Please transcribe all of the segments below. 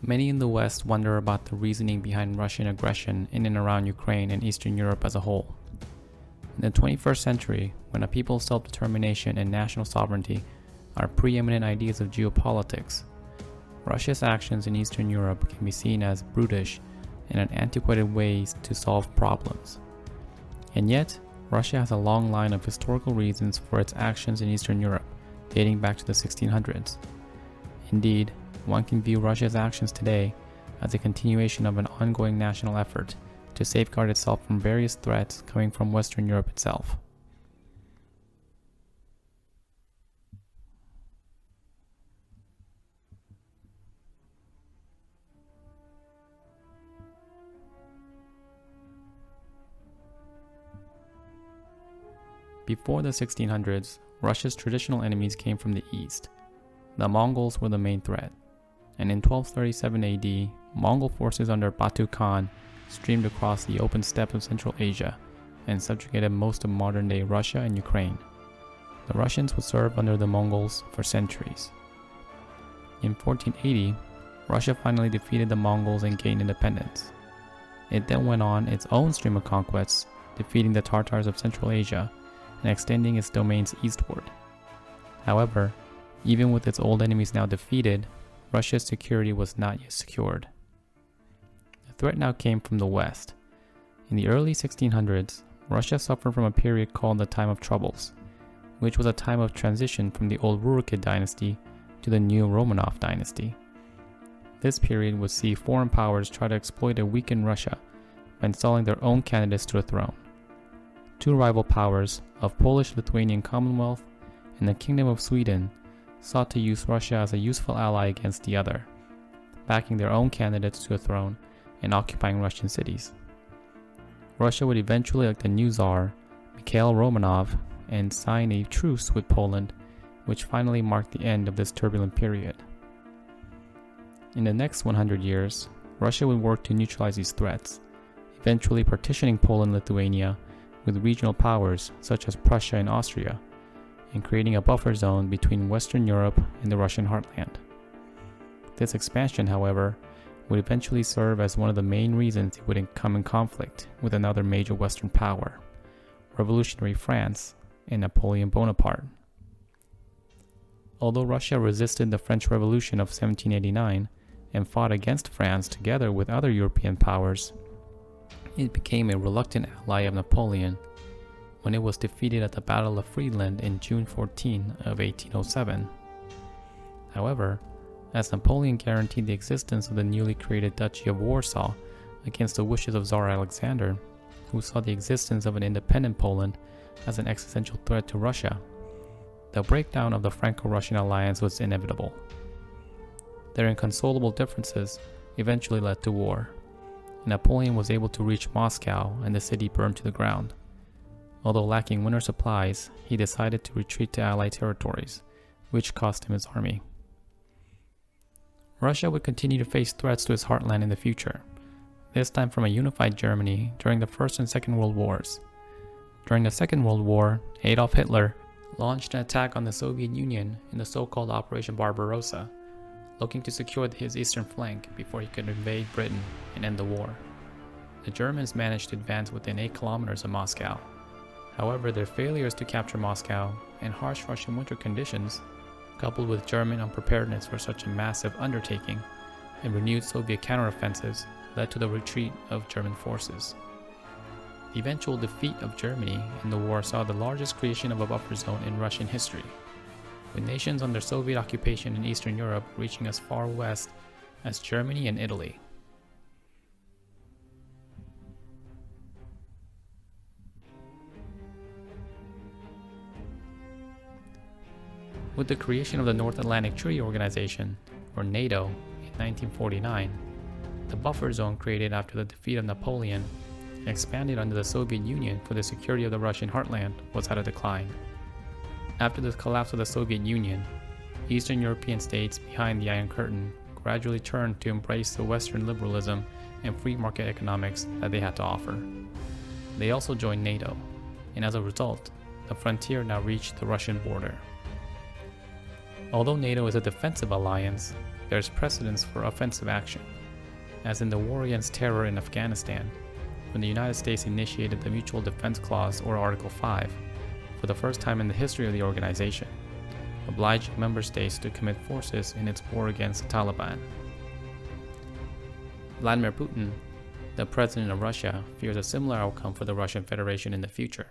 Many in the West wonder about the reasoning behind Russian aggression in and around Ukraine and Eastern Europe as a whole. In the 21st century, when a people's self-determination and national sovereignty are preeminent ideas of geopolitics, Russia's actions in Eastern Europe can be seen as brutish and an antiquated ways to solve problems. And yet, Russia has a long line of historical reasons for its actions in Eastern Europe, dating back to the 1600s. Indeed, one can view Russia's actions today as a continuation of an ongoing national effort to safeguard itself from various threats coming from Western Europe itself. Before the 1600s, Russia's traditional enemies came from the east. The Mongols were the main threat, and in 1237 AD, Mongol forces under Batu Khan streamed across the open steppes of Central Asia and subjugated most of modern-day Russia and Ukraine. The Russians would serve under the Mongols for centuries. In 1480, Russia finally defeated the Mongols and gained independence. It then went on its own stream of conquests, defeating the Tatars of Central Asia and extending its domains eastward. However, even with its old enemies now defeated, Russia's security was not yet secured. The threat now came from the west. In the early 1600s, Russia suffered from a period called the Time of Troubles, which was a time of transition from the old Rurikid dynasty to the new Romanov dynasty. This period would see foreign powers try to exploit and weaken Russia by installing their own candidates to the throne. Two rival powers of Polish-Lithuanian Commonwealth and the Kingdom of Sweden sought to use Russia as a useful ally against the other, backing their own candidates to a throne and occupying Russian cities. Russia would eventually elect a new Tsar, Mikhail Romanov, and sign a truce with Poland, which finally marked the end of this turbulent period. In the next 100 years, Russia would work to neutralize these threats, eventually partitioning Poland and Lithuania with regional powers such as Prussia and Austria, and creating a buffer zone between Western Europe and the Russian heartland. This expansion, however, would eventually serve as one of the main reasons it would come in conflict with another major Western power, revolutionary France and Napoleon Bonaparte. Although Russia resisted the French Revolution of 1789 and fought against France together with other European powers, it became a reluctant ally of Napoleon when it was defeated at the Battle of Friedland in June 14 of 1807. However, as Napoleon guaranteed the existence of the newly created Duchy of Warsaw against the wishes of Tsar Alexander, who saw the existence of an independent Poland as an existential threat to Russia, the breakdown of the Franco-Russian alliance was inevitable. Their inconsolable differences eventually led to war. Napoleon was able to reach Moscow and the city burned to the ground. Although lacking winter supplies, he decided to retreat to Allied territories, which cost him his army. Russia would continue to face threats to its heartland in the future, this time from a unified Germany during the First and Second World Wars. During the Second World War, Adolf Hitler launched an attack on the Soviet Union in the so-called Operation Barbarossa, looking to secure his eastern flank before he could invade Britain and end the war. The Germans managed to advance within 8 kilometers of Moscow. However, their failures to capture Moscow and harsh Russian winter conditions, coupled with German unpreparedness for such a massive undertaking and renewed Soviet counteroffensives, led to the retreat of German forces. The eventual defeat of Germany in the war saw the largest creation of a buffer zone in Russian history, with nations under Soviet occupation in Eastern Europe reaching as far west as Germany and Italy. With the creation of the North Atlantic Treaty Organization, or NATO, in 1949, the buffer zone created after the defeat of Napoleon and expanded under the Soviet Union for the security of the Russian heartland was at a decline. After the collapse of the Soviet Union, Eastern European states behind the Iron Curtain gradually turned to embrace the Western liberalism and free market economics that they had to offer. They also joined NATO, and as a result, the frontier now reached the Russian border. Although NATO is a defensive alliance, there's precedence for offensive action, as in the war against terror in Afghanistan, when the United States initiated the Mutual Defense Clause, or Article 5, for the first time in the history of the organization, obliging member states to commit forces in its war against the Taliban. Vladimir Putin, the president of Russia, fears a similar outcome for the Russian Federation in the future.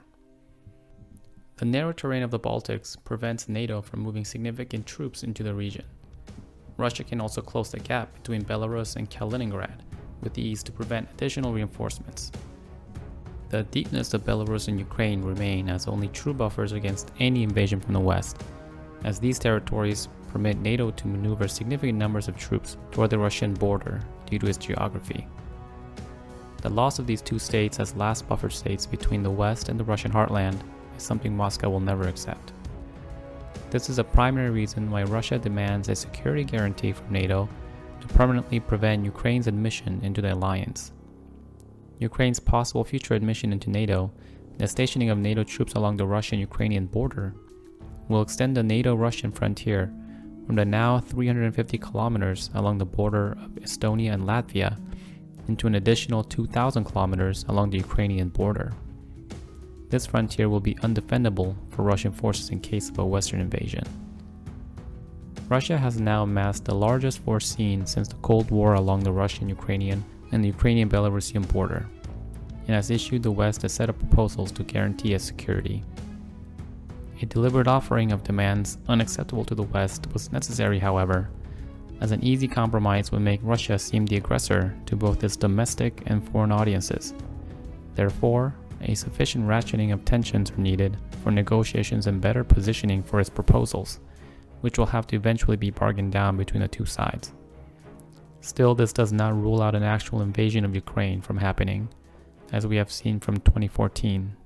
The narrow terrain of the Baltics prevents NATO from moving significant troops into the region. Russia can also close the gap between Belarus and Kaliningrad with ease to prevent additional reinforcements. The deepness of Belarus and Ukraine remain as only true buffers against any invasion from the west, as these territories permit NATO to maneuver significant numbers of troops toward the Russian border due to its geography. The loss of these two states as last buffer states between the West and the Russian heartland is something Moscow will never accept. This is a primary reason why Russia demands a security guarantee from NATO to permanently prevent Ukraine's admission into the alliance. Ukraine's possible future admission into NATO, the stationing of NATO troops along the Russian-Ukrainian border, will extend the NATO-Russian frontier from the now 350 kilometers along the border of Estonia and Latvia into an additional 2,000 kilometers along the Ukrainian border. This frontier will be undefendable for Russian forces in case of a Western invasion. Russia has now amassed the largest force seen since the Cold War along the Russian-Ukrainian and the Ukrainian-Belarusian border, and has issued the West a set of proposals to guarantee its security. A deliberate offering of demands unacceptable to the West was necessary, however, as an easy compromise would make Russia seem the aggressor to both its domestic and foreign audiences. Therefore, a sufficient ratcheting of tensions are needed for negotiations and better positioning for its proposals, which will have to eventually be bargained down between the two sides. Still, this does not rule out an actual invasion of Ukraine from happening, as we have seen from 2014.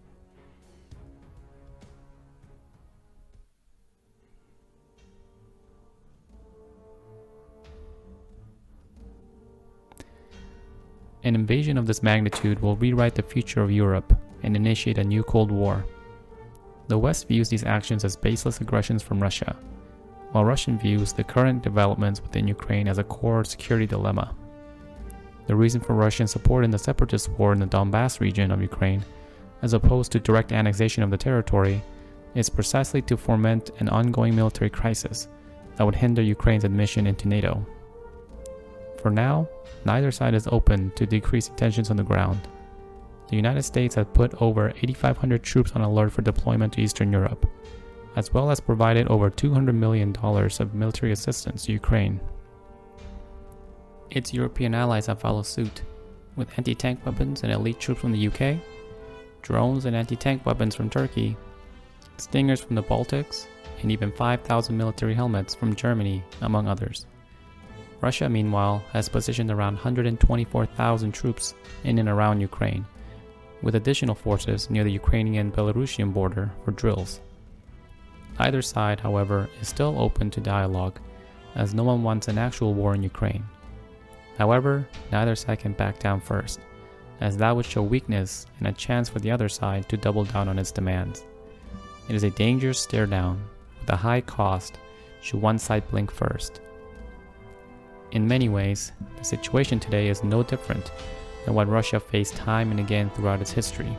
An invasion of this magnitude will rewrite the future of Europe and initiate a new Cold War. The West views these actions as baseless aggressions from Russia, while Russia views the current developments within Ukraine as a core security dilemma. The reason for Russian support in the separatist war in the Donbass region of Ukraine, as opposed to direct annexation of the territory, is precisely to foment an ongoing military crisis that would hinder Ukraine's admission into NATO. For now, neither side is open to decreasing tensions on the ground. The United States has put over 8,500 troops on alert for deployment to Eastern Europe, as well as provided over $200 million of military assistance to Ukraine. Its European allies have followed suit, with anti-tank weapons and elite troops from the UK, drones and anti-tank weapons from Turkey, Stingers from the Baltics, and even 5,000 military helmets from Germany, among others. Russia, meanwhile, has positioned around 124,000 troops in and around Ukraine, with additional forces near the Ukrainian-Belarusian border for drills. Either side, however, is still open to dialogue, as no one wants an actual war in Ukraine. However, neither side can back down first, as that would show weakness and a chance for the other side to double down on its demands. It is a dangerous stare down, with a high cost should one side blink first. In many ways, the situation today is no different than what Russia faced time and again throughout its history.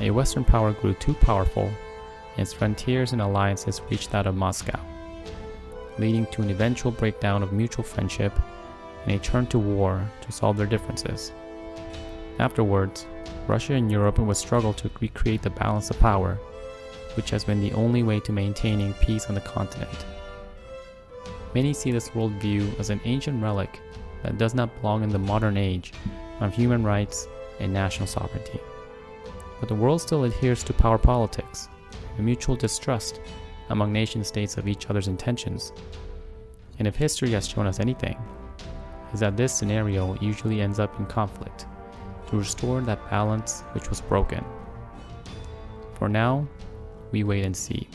A Western power grew too powerful, and its frontiers and alliances reached out of Moscow, leading to an eventual breakdown of mutual friendship and a turn to war to solve their differences. Afterwards, Russia and Europe would struggle to recreate the balance of power, which has been the only way to maintaining peace on the continent. Many see this worldview as an ancient relic that does not belong in the modern age of human rights and national sovereignty. But the world still adheres to power politics and mutual distrust among nation-states of each other's intentions. And if history has shown us anything, is that this scenario usually ends up in conflict to restore that balance which was broken. For now, we wait and see.